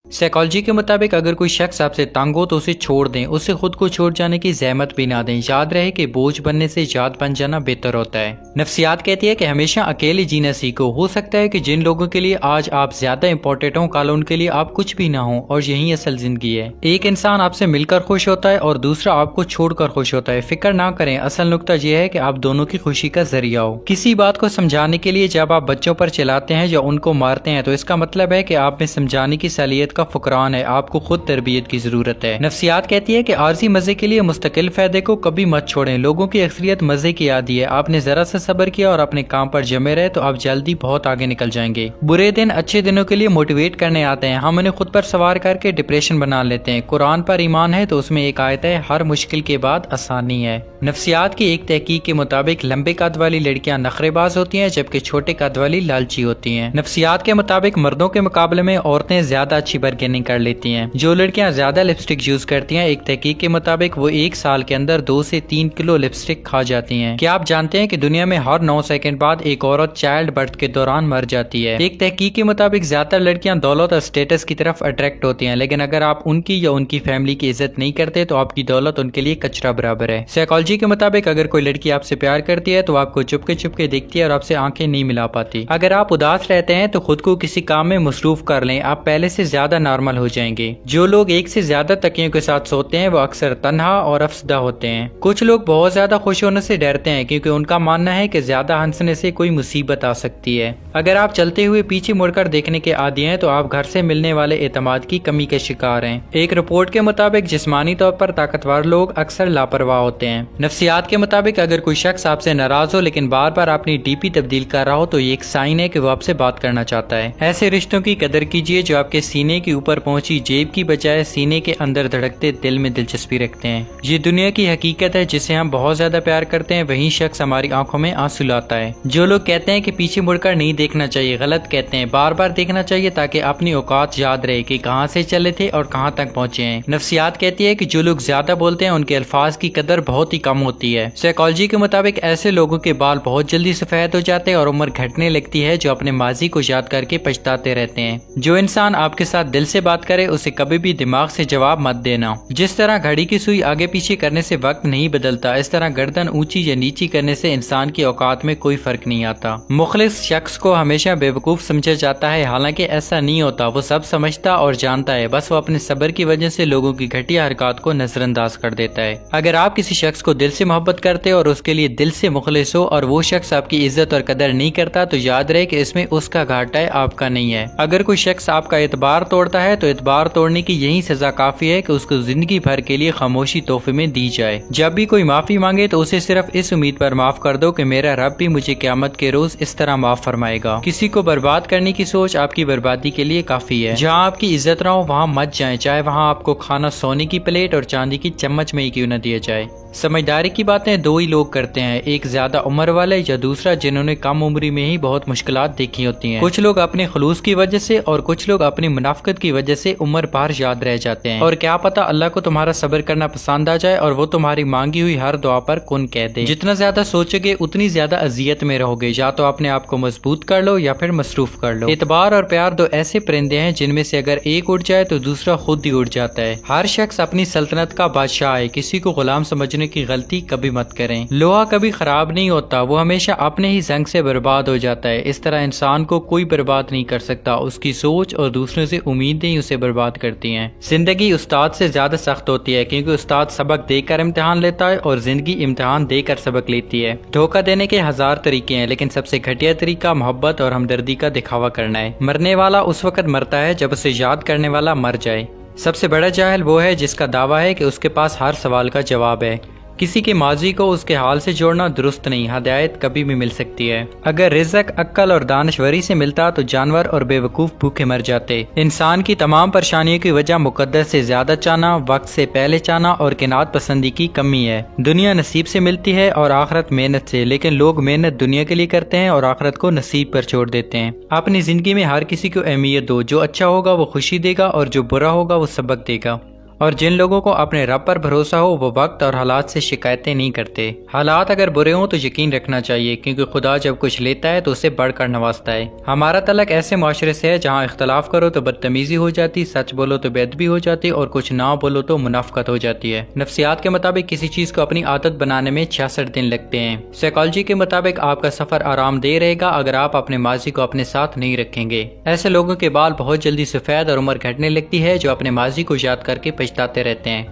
Psychology के मुताबिक अगर कोई शख्स आपसे तंग हो तो उसे छोड़ दें, उससे खुद को छोड़ जाने की जहमत भी ना दें। याद रहे कि बोझ बनने से याद बन जाना बेहतर होता है। नफ्सियात कहती है कि हमेशा अकेले जीना सीखो। हो सकता है कि जिन लोगों के लिए आज आप ज्यादा इंपॉर्टेंट हो कल उनके लिए आप कुछ भी ना हो, और यही असल जिंदगी है। एक इंसान आपसे मिलकर खुश होता है और दूसरा आपको छोड़कर खुश होता है। फिक्र ना करें, असल नुकता यह है कि आप दोनों की खुशी का जरिया हो। किसी बात को समझाने के लिए जब आप बच्चों पर चिल्लाते हैं या उनको मारते हैं तो इसका मतलब है कि आप में समझाने की सलाहियत का फुकरान है, आपको खुद तरबियत की जरूरत है। नफ्सियात कहती है कि आरजी मजे के लिए मुस्तकिल फायदे को कभी मत छोड़ें। लोगों की अक्सरियत मजे की आदी है। आपने जरा सा सब्र किया और अपने काम पर जमे रहे तो आप जल्दी बहुत आगे निकल जाएंगे। बुरे दिन अच्छे दिनों के लिए मोटिवेट करने आते हैं, हम उन्हें खुद पर सवार करके डिप्रेशन बना लेते हैं। कुरान पर ईमान है तो उसमें एक आयत है, हर मुश्किल के बाद आसानी है। नफ्सियात की एक तहकीक के मुताबिक लंबे कद वाली लड़कियां नखरेबाज होती हैं जबकि छोटे कद वाली लालची होती हैं। नफ्सियात के मुताबिक मर्दों के मुकाबले में औरतें ज्यादा अच्छी बार्गेनिंग कर लेती हैं। जो लड़कियां ज्यादा लिपस्टिक यूज करती हैं, एक तहकीक के मुताबिक वो एक साल के अंदर 2 से 3 किलो लिपस्टिक खा जाती हैं। क्या आप जानते हैं कि दुनिया में हर 9 सेकंड बाद एक औरत चाइल्ड बर्थ के दौरान मर जाती है। एक तहकीक के मुताबिक ज्यादातर लड़कियां दौलत और स्टेटस की तरफ अट्रैक्ट होती हैं, लेकिन अगर आप उनकी या उनकी फैमिली की इज्जत नहीं करते तो आपकी दौलत उनके लिए कचरा बराबर है। साइकोलॉजी के मुताबिक अगर कोई लड़की आपसे प्यार करती है तो आपको चुपके चुपके देखती है और आपसे आंखें नहीं मिला पाती। अगर आप उदास रहते हैं तो खुद को किसी काम में मसरूफ कर लें, आप पहले से ज्यादा नॉर्मल हो जाएंगे। जो लोग एक से ज्यादा तकियों के साथ सोते हैं वो अक्सर तन्हा और अफसदा होते हैं। कुछ लोग बहुत ज्यादा खुश होने से डरते हैं क्योंकि उनका मानना है कि ज्यादा हंसने से कोई मुसीबत आ सकती है। अगर आप चलते हुए पीछे मुड़कर देखने के आदी हैं तो आप घर से मिलने वाले एतमाद की कमी के शिकार हैं। एक रिपोर्ट के मुताबिक जिस्मानी तौर पर ताकतवर लोग अक्सर लापरवाह होते हैं। नफ्सियात के मुताबिक अगर कोई शख्स आपसे नाराज हो लेकिन बार बार अपनी डीपी तब्दील कर रहा हो तो ये एक साइन है कि वो आपसे बात करना चाहता है। ऐसे रिश्तों की कदर कीजिए जो आपके सीने के ऊपर पहुंची जेब की बजाय सीने के अंदर धड़कते दिल में दिलचस्पी रखते हैं। ये दुनिया की हकीकत है, जिसे हम बहुत ज्यादा प्यार करते हैं वही शख्स हमारी आंखों में आंसू लाता है। जो लोग कहते हैं कि पीछे मुड़कर नहीं देखना चाहिए, गलत कहते हैं। बार बार देखना चाहिए ताकि अपनी औकात याद रहे कि कहां से चले थे और कहां तक पहुंचे हैं। नफ्सियात कहती है कि जो लोग ज्यादा बोलते हैं उनके अल्फाज की कदर बहुत ही कम होती है। साइकोलॉजी के मुताबिक ऐसे लोगों के बाल बहुत जल्दी सफेद हो जाते हैं और उम्र घटने लगती है जो अपने माजी को याद करके पछताते रहते हैं। जो इंसान आपके साथ दिल से बात करे उसे कभी भी दिमाग से जवाब मत देना। जिस तरह घड़ी की सुई आगे पीछे करने से वक्त नहीं बदलता, इस तरह गर्दन ऊंची या नीची करने से इंसान की औकात में कोई फर्क नहीं आता। मुखलिस शख्स को हमेशा बेवकूफ समझा जाता है, हालांकि ऐसा नहीं होता। वो सब समझता और जानता है, बस वो अपने सब्र की वजह से लोगों की घटिया हरकत को नजरअंदाज कर देता है। अगर आप किसी शख्स को दिल से मोहब्बत करते हो और उसके लिए दिल से मुखलिस हो और वो शख्स आपकी इज्जत और कदर नहीं करता तो याद रहे कि इसमें उसका घाटा है, आपका नहीं है। अगर कोई शख्स आपका एतबार तोड़ता है तो एतबार तोड़ने की यही सजा काफी है कि उसको जिंदगी भर के लिए खामोशी तोहफे में दी जाए। जब भी कोई माफी मांगे तो उसे सिर्फ इस उम्मीद पर माफ कर दो कि मेरा रब भी मुझे क़यामत के रोज इस तरह माफ फरमाएगा। किसी को बर्बाद करने की सोच आपकी बर्बादी के लिए काफी है। जहाँ आपकी इज्जत ना हो वहाँ मत जाएं, चाहे वहाँ आपको खाना सोने की प्लेट और चांदी की चम्मच में ही क्यों न दिया जाए। समझदारी की बातें दो ही लोग करते हैं, एक ज्यादा उम्र वाले या दूसरा जिन्होंने कम उम्र में ही बहुत मुश्किलात देखी होती हैं। कुछ लोग अपने खलूस की वजह से और कुछ लोग अपनी मुनाफिकत की वजह से उम्र भर याद रह जाते हैं। और क्या पता अल्लाह को तुम्हारा सब्र करना पसंद आ जाए और वो तुम्हारी मांगी हुई हर दुआ पर कुन कह दे। जितना ज्यादा सोचोगे उतनी ज्यादा अजियत में रहोगे। या तो अपने आप को मजबूत कर लो या फिर मसरूफ कर लो। एतबार और प्यार दो ऐसे परिंदे हैं जिनमें से अगर एक उड़ जाए तो दूसरा खुद ही उड़ जाता है। हर शख्स अपनी सल्तनत का बादशाह है, किसी को गुलाम समझने की गलती कभी मत करें। लोहा कभी खराब नहीं होता, वो हमेशा अपने ही जंग से बर्बाद हो जाता है। इस तरह इंसान को कोई बर्बाद नहीं कर सकता, उसकी सोच और दूसरों से उम्मीदें ही उसे बर्बाद करती हैं। जिंदगी उस्ताद से ज्यादा सख्त होती है क्योंकि उस्ताद सबक देकर इम्तिहान लेता है और जिंदगी इम्तिहान देकर सबक लेती है। धोखा देने के 1000 तरीके हैं, लेकिन सबसे घटिया तरीका मोहब्बत और हमदर्दी का दिखावा करना है। मरने वाला उस वक्त मरता है जब उसे याद करने वाला मर जाए। सबसे बड़ा जाहिल वो है जिसका दावा है कि उसके पास हर सवाल का जवाब है। किसी के माजी को उसके हाल से जोड़ना दुरुस्त नहीं, हदायत कभी भी मिल सकती है। अगर रिज़्क अक्ल और दानश्वरी से मिलता तो जानवर और बेवकूफ भूखे मर जाते। इंसान की तमाम परेशानियों की वजह मुकद्दर से ज्यादा चाहना, वक्त से पहले चाहना और किनात पसंदी की कमी है। दुनिया नसीब से मिलती है और आखिरत मेहनत से, लेकिन लोग मेहनत दुनिया के लिए करते हैं और आखिरत को नसीब पर छोड़ देते हैं। अपनी जिंदगी में हर किसी को अहमियत दो, जो अच्छा होगा वो खुशी देगा और जो बुरा होगा वो सबक देगा। اور جن لوگوں کو اپنے رب پر بھروسہ ہو وہ وقت اور حالات سے شکایتیں نہیں کرتے۔ حالات اگر برے ہوں تو یقین رکھنا چاہیے، کیونکہ خدا جب کچھ لیتا ہے تو اسے بڑھ کر نوازتا ہے۔ ہمارا تعلق ایسے معاشرے سے ہے جہاں اختلاف کرو تو بدتمیزی ہو جاتی، سچ بولو تو بے ادبی ہو جاتی، اور کچھ نہ بولو تو منافقت ہو جاتی ہے۔ نفسیات کے مطابق کسی چیز کو اپنی عادت بنانے میں 66 دن لگتے ہیں۔ سائیکالوجی کے مطابق آپ کا سفر آرام دہ رہے گا اگر آپ اپنے ماضی کو اپنے ساتھ نہیں رکھیں گے۔ ایسے لوگوں کے بال بہت جلدی سفید اور عمر گھٹنے لگتی ہے جو اپنے ماضی کو یاد کر کے پچھتاتے رہتے ہیں۔